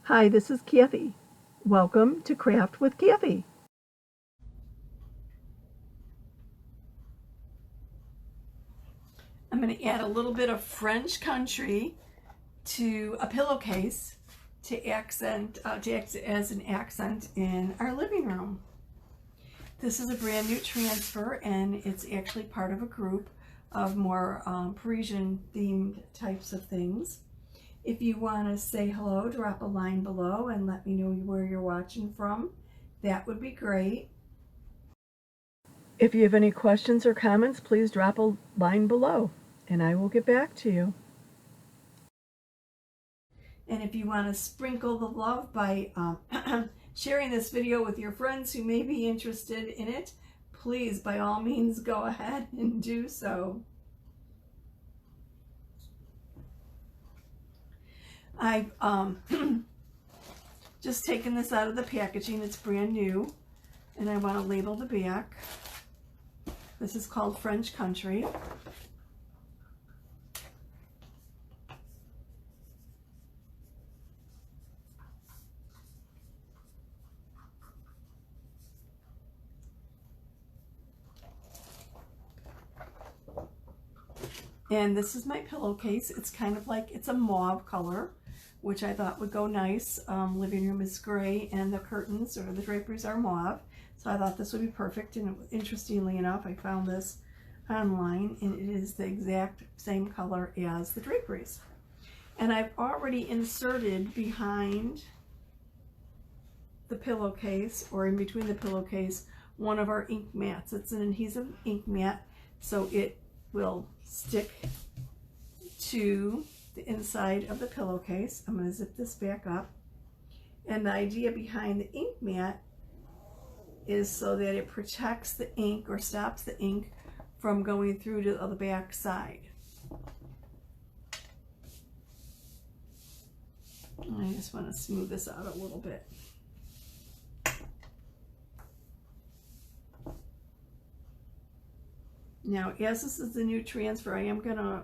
Hi, this is Kathie. Welcome to Craft with Kathie. I'm going to add a little bit of French country to a pillowcase to act as an accent in our living room. This is a brand new transfer, and it's actually part of a group of more Parisian themed types of things. If you want to say hello, drop a line below and let me know where you're watching from. That would be great. If you have any questions or comments, please drop a line below and I will get back to you. And if you want to sprinkle the love by sharing this video with your friends who may be interested in it, please, by all means, go ahead and do so. I've just taken this out of the packaging. It's brand new, and I want to label the back. This is called French Country. And this is my pillowcase. It's kind of like, it's a mauve color, which I thought would go nice. Living room is gray and the curtains or the draperies are mauve. So I thought this would be perfect. And interestingly enough, I found this online and it is the exact same color as the draperies. And I've already inserted behind the pillowcase, or in between the pillowcase, one of our ink mats. It's an adhesive ink mat, so it will stick to the inside of the pillowcase. I'm going to zip this back up. And the idea behind the ink mat is so that it protects the ink or stops the ink from going through to the back side. I just want to smooth this out a little bit. Now, as this is the new transfer, I am going to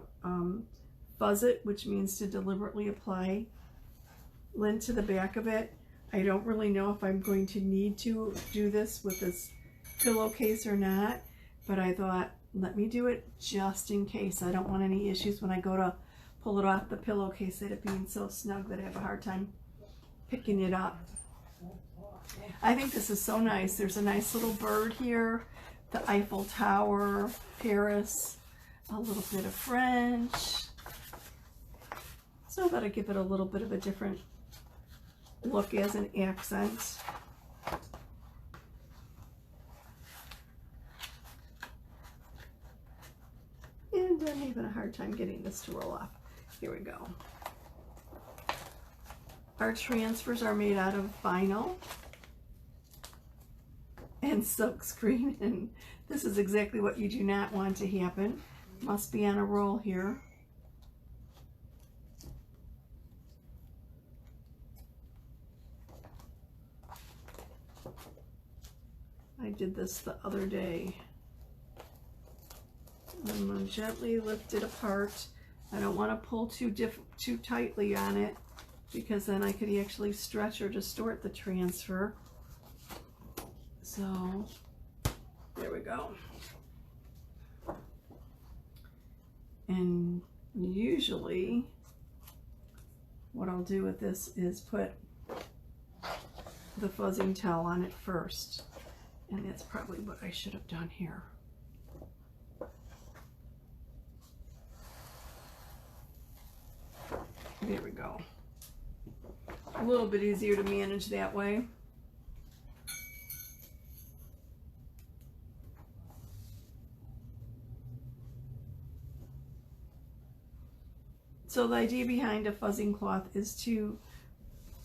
fuzz it, which means to deliberately apply lint to the back of it. I don't really know if I'm going to need to do this with this pillowcase or not, but I thought, let me do it just in case. I don't want any issues when I go to pull it off the pillowcase, that it being so snug that I have a hard time picking it up. I think this is so nice. There's a nice little bird here. The Eiffel Tower, Paris, a little bit of French. So I thought I'd give it a little bit of a different look as an accent. And I'm having a hard time getting this to roll off. Here we go. Our transfers are made out of vinyl and silk screen, and this is exactly what you do not want to happen. Must be on a roll here. I did this the other day. I'm going to gently lift it apart. I don't want to pull too tightly on it, because then I could actually stretch or distort the transfer. So there we go. And usually what I'll do with this is put the fuzzing towel on it first. And that's probably what I should have done here. There we go. A little bit easier to manage that way. So the idea behind a fuzzing cloth is to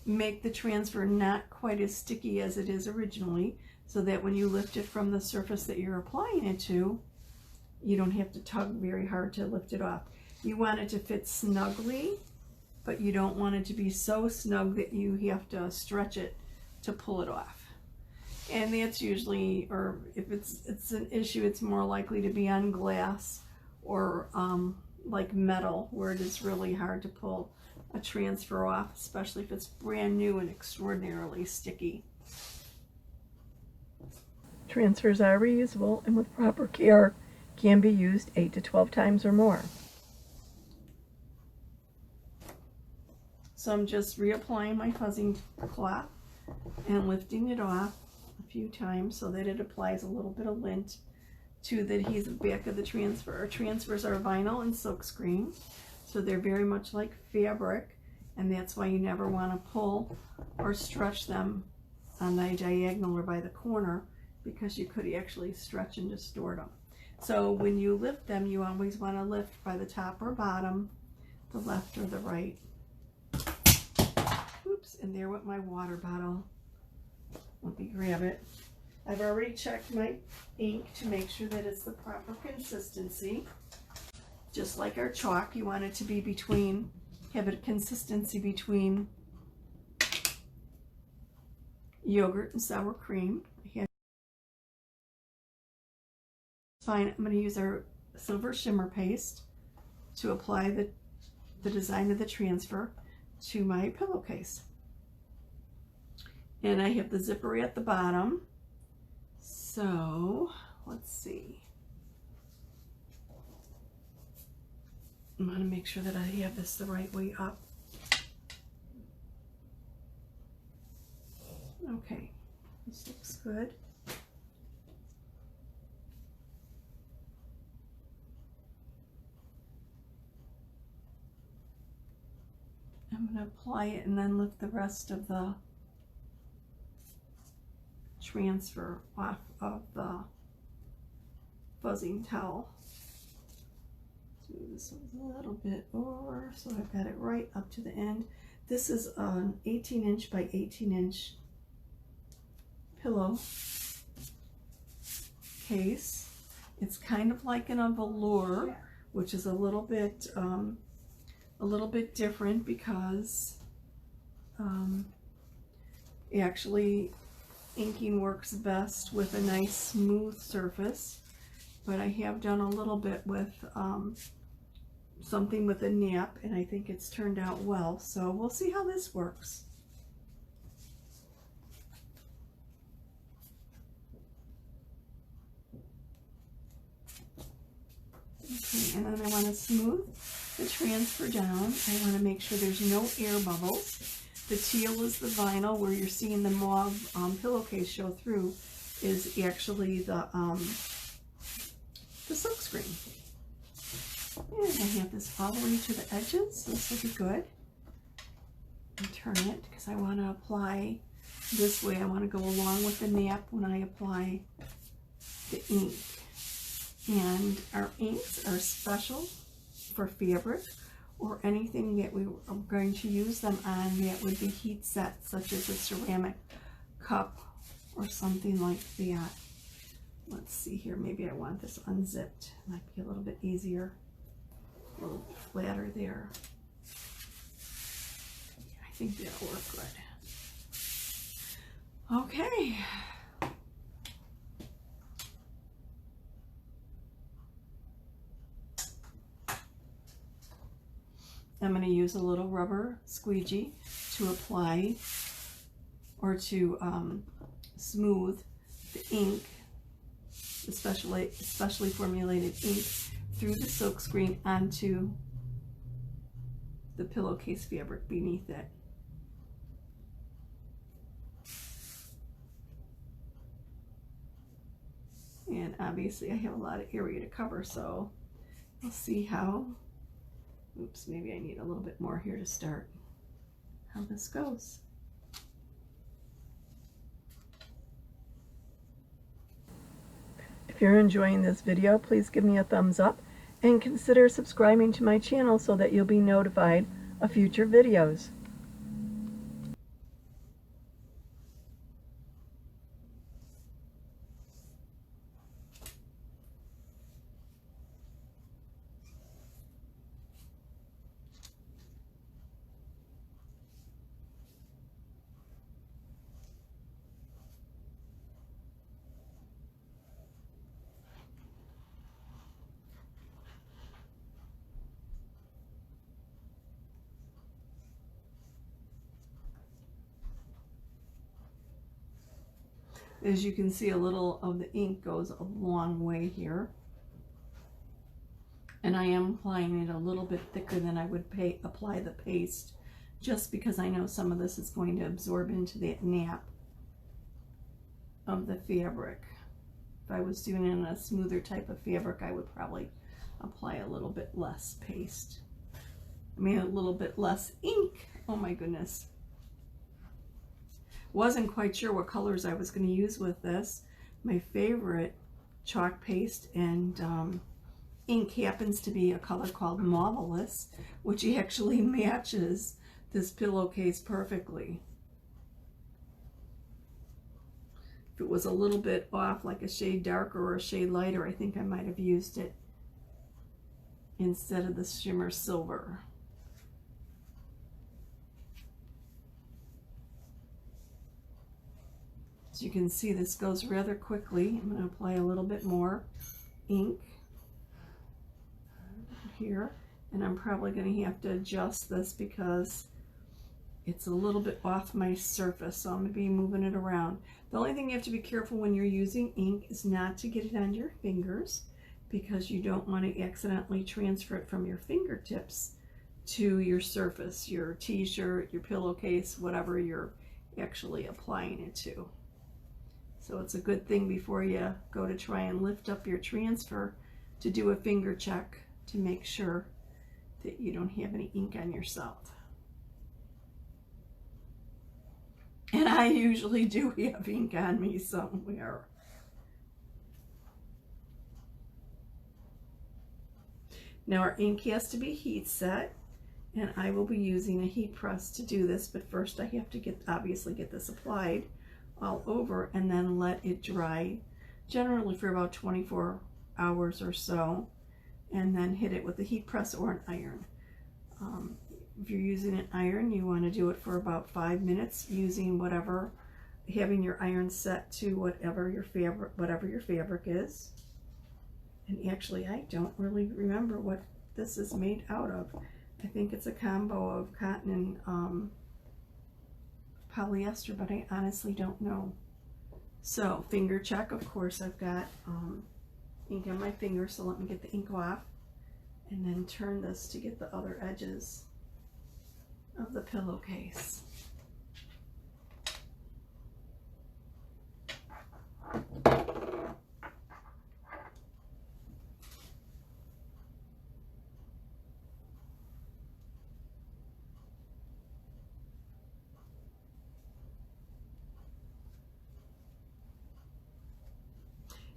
make the transfer not quite as sticky as it is originally, so that when you lift it from the surface that you're applying it to, you don't have to tug very hard to lift it off. You want it to fit snugly, but you don't want it to be so snug that you have to stretch it to pull it off. And that's usually, or if it's an issue, it's more likely to be on glass or like metal, where it is really hard to pull a transfer off, especially if it's brand new and extraordinarily sticky. Transfers are reusable and with proper care can be used 8 to 12 times or more. So I'm just reapplying my fuzzing cloth and lifting it off a few times so that it applies a little bit of lint to the adhesive back of the transfer. Our transfers are vinyl and silkscreen, so they're very much like fabric, and that's why you never want to pull or stretch them on the diagonal or by the corner, because you could actually stretch and distort them. So when you lift them, you always want to lift by the top or bottom, the left or the right. Oops, and there went my water bottle. Let me grab it. I've already checked my ink to make sure that it's the proper consistency. Just like our chalk, you want it to be between, have a consistency between yogurt and sour cream. Fine, I'm going to use our silver shimmer paste to apply the design of the transfer to my pillowcase. And I have the zipper at the bottom. So let's see. I'm going to make sure that I have this the right way up. Okay, this looks good. I'm going to apply it and then lift the rest of the transfer off of the fuzzing towel. Move this a little bit over so I've got it right up to the end. This is an 18-inch by 18-inch pillow case. It's kind of like in a velour, which is a little bit different because actually inking works best with a nice smooth surface, but I have done a little bit with something with a nap, and I think it's turned out well, so we'll see how this works. Okay, and then I want to smooth the transfer down. I want to make sure there's no air bubbles. The teal is the vinyl, where you're seeing the mauve pillowcase show through is actually the silkscreen. And I have this all the way to the edges, so this will be good. And turn it, because I want to apply this way. I want to go along with the nap when I apply the ink. And our inks are special for fabric or anything that we are going to use them on that would be heat set, such as a ceramic cup or something like that. Let's see here, maybe I want this unzipped. Might be a little bit easier, a little bit flatter there. I think that'll work good. Okay. I'm going to use a little rubber squeegee to apply or to smooth the ink, especially formulated ink, through the silkscreen onto the pillowcase fabric beneath it. And obviously I have a lot of area to cover, so we'll see how, oops, maybe I need a little bit more here to start, how this goes. If you're enjoying this video, please give me a thumbs up and consider subscribing to my channel so that you'll be notified of future videos. As you can see, a little of the ink goes a long way here. And I am applying it a little bit thicker than I would apply the paste, just because I know some of this is going to absorb into that nap of the fabric. If I was doing it in a smoother type of fabric, I would probably apply a little bit less paste. I mean, a little bit less ink. Oh my goodness. Wasn't quite sure what colors I was going to use with this. My favorite chalk paste and ink happens to be a color called Marvelous, which actually matches this pillowcase perfectly. If it was a little bit off, like a shade darker or a shade lighter, I think I might have used it instead of the shimmer silver. As you can see, this goes rather quickly. I'm going to apply a little bit more ink here, and I'm probably going to have to adjust this because it's a little bit off my surface, so I'm going to be moving it around. The only thing you have to be careful when you're using ink is not to get it on your fingers, because you don't want to accidentally transfer it from your fingertips to your surface, your t-shirt, your pillowcase, whatever you're actually applying it to. So it's a good thing before you go to try and lift up your transfer to do a finger check to make sure that you don't have any ink on yourself. And I usually do have ink on me somewhere. Now our ink has to be heat set, and I will be using a heat press to do this, but first I have to obviously get this applied all over and then let it dry, generally for about 24 hours or so, and then hit it with a heat press or an iron. If you're using an iron, you want to do it for about 5 minutes, using whatever, having your iron set to whatever your fabric is. And actually, I don't really remember what this is made out of. I think it's a combo of cotton and polyester, but I honestly don't know. So finger check, of course, I've got ink on my finger, so let me get the ink off and then turn this to get the other edges of the pillowcase.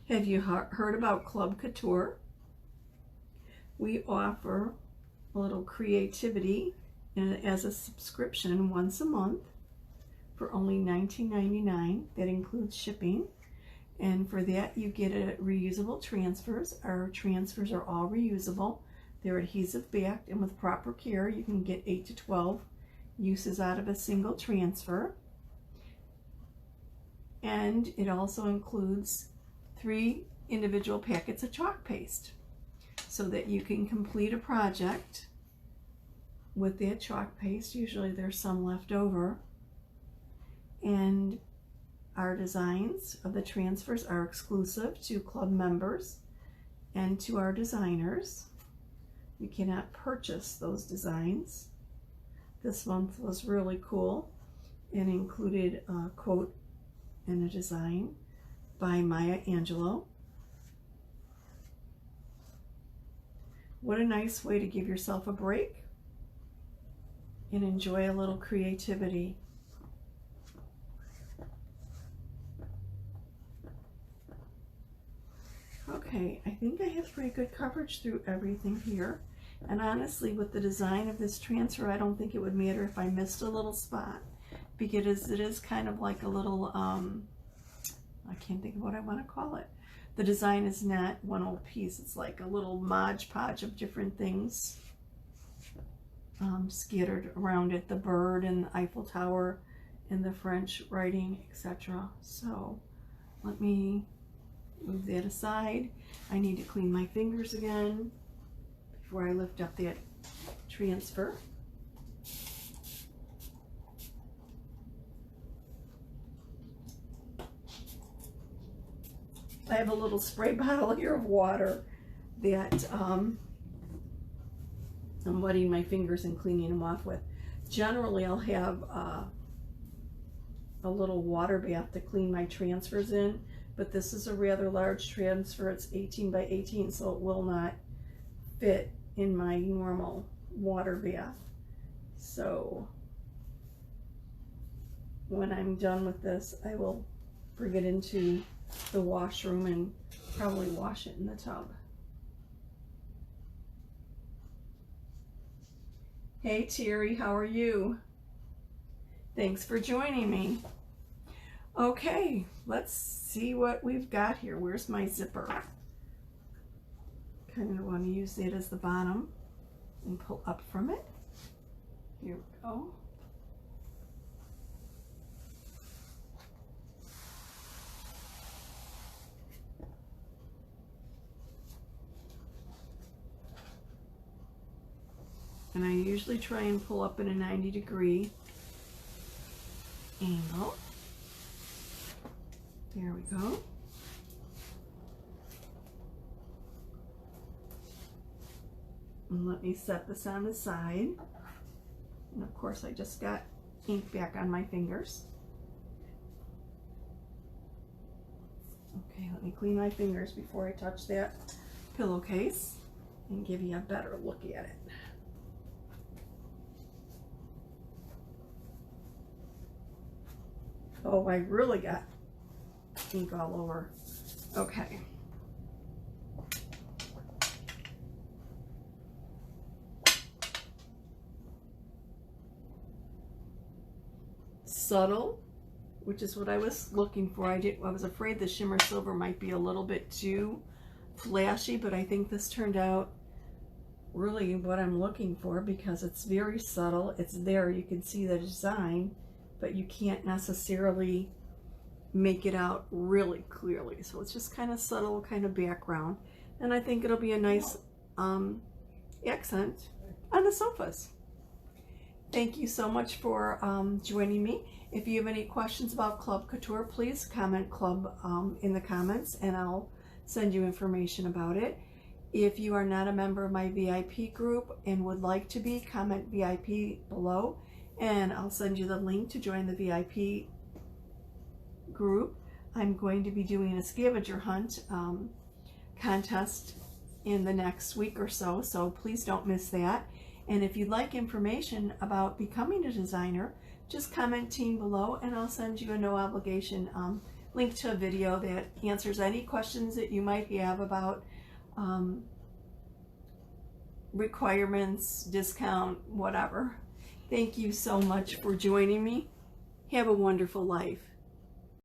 Have you heard about Club Couture? We offer a little creativity as a subscription once a month for only $19.99. That includes shipping. And for that, you get reusable transfers. Our transfers are all reusable. They're adhesive backed, and with proper care, you can get 8 to 12 uses out of a single transfer. And it also includes 3 individual packets of chalk paste, so that you can complete a project with that chalk paste. Usually there's some left over. And our designs of the transfers are exclusive to club members and to our designers. You cannot purchase those designs. This month was really cool and included a quote and a design by Maya Angelou. What a nice way to give yourself a break and enjoy a little creativity. Okay, I think I have pretty good coverage through everything here. And honestly, with the design of this transfer, I don't think it would matter if I missed a little spot, because it is kind of like a little, I can't think of what I want to call it. The design is not one old piece. It's like a little Mod Podge of different things scattered around it. The bird and the Eiffel Tower and the French writing, etc. So let me move that aside. I need to clean my fingers again before I lift up that transfer. I have a little spray bottle here of water that I'm wetting my fingers and cleaning them off with. Generally, I'll have a little water bath to clean my transfers in, but this is a rather large transfer. It's 18 by 18, so it will not fit in my normal water bath. So when I'm done with this, I will bring it into the washroom and probably wash it in the tub. Hey Terry, how are you? Thanks for joining me. Okay, let's see what we've got here. Where's my zipper? Kind of want to use that as the bottom and pull up from it. Here we go. And I usually try and pull up in a 90-degree angle. There we go. And let me set this on the side. And of course I just got ink back on my fingers. Okay, let me clean my fingers before I touch that pillowcase and give you a better look at it. Oh, I really got ink all over. Okay. Subtle, which is what I was looking for. I was afraid the shimmer silver might be a little bit too flashy, but I think this turned out really what I'm looking for because it's very subtle. It's there, you can see the design, but you can't necessarily make it out really clearly. So it's just kind of subtle, kind of background. And I think it'll be a nice accent on the sofas. Thank you so much for joining me. If you have any questions about Club Couture, please comment Club in the comments and I'll send you information about it. If you are not a member of my VIP group and would like to be, comment VIP below and I'll send you the link to join the VIP group. I'm going to be doing a scavenger hunt contest in the next week or so, so please don't miss that. And if you'd like information about becoming a designer, just comment team below and I'll send you a no obligation link to a video that answers any questions that you might have about requirements, discount, whatever. Thank you so much for joining me. Have a wonderful life.